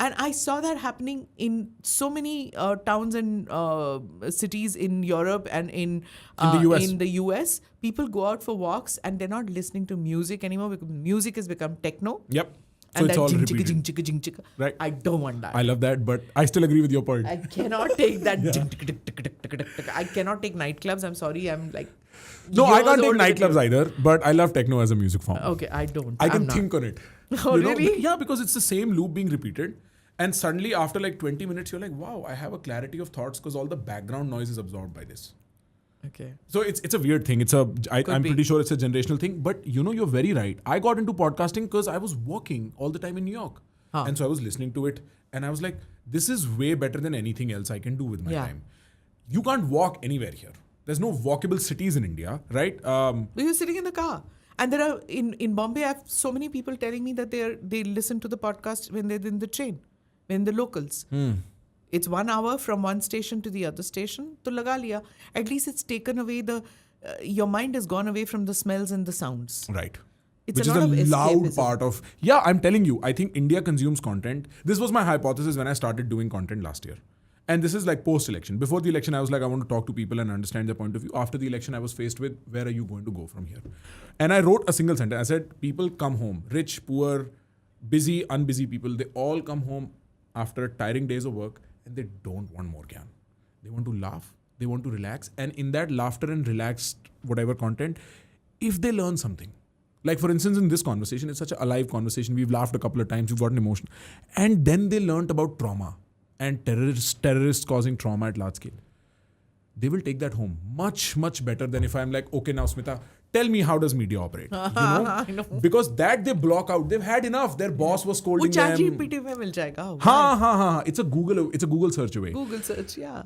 And I saw that happening in so many towns and cities in Europe and in the US. People go out for walks and they're not listening to music anymore because music has become techno. Yep. So And it's that all jing repeated. chicka, jing chicka, jing chicka. Right. I don't want that. I love that, but I still agree with your point. I cannot take that. Jing chicka, tick, tick, tick, tick, tick, tick. I cannot take nightclubs. I'm sorry. I'm like. No, I years can't take older than nightclubs you. either, but I love techno as a music form. Okay, I don't. I I'm can not. think on it. Oh, You know, really? Yeah, because it's the same loop being repeated. And suddenly after like 20 minutes, you're like, wow, I have a clarity of thoughts because all the background noise is absorbed by this. Okay. So it's a weird thing. I'm be. pretty sure it's a generational thing. But you're very right. I got into podcasting because I was working all the time in New York. Huh. And so I was listening to it. And I was like, this is way better than anything else I can do with my Yeah. time. You can't walk anywhere here. There's no walkable cities in India, right? You're sitting in the car. And there are in Bombay, I have so many people telling me that they listen to the podcast when they're in the train, when the locals. It's 1 hour from one station to the other station. To laga liya. At least it's taken away your mind has gone away from the smells and the sounds. Right. It's Which a is lot a of loud escapism. part of... Yeah, I'm telling you, I think India consumes content. This was my hypothesis when I started doing content last year. And this is like post-election. Before the election, I was like, I want to talk to people and understand their point of view. After the election, I was faced with, where are you going to go from here? And I wrote a single sentence. I said, people come home. Rich, poor, busy, unbusy people. They all come home after tiring days of work and they don't want more gyan. They want to laugh. They want to relax. And in that laughter and relaxed whatever content, if they learn something, like for instance, in this conversation, it's such an alive conversation. We've laughed a couple of times. We've gotten emotional. And then they learned about trauma and terrorists causing trauma at large scale. They will take that home much, much better than if I'm like, okay, now Smita, tell me how does media operate? I know. Because that they block out. They've had enough. Their boss was वो scolding ChatGPT them. में मिल जाएगा. Ha. It's a Google search away. Google search, yeah.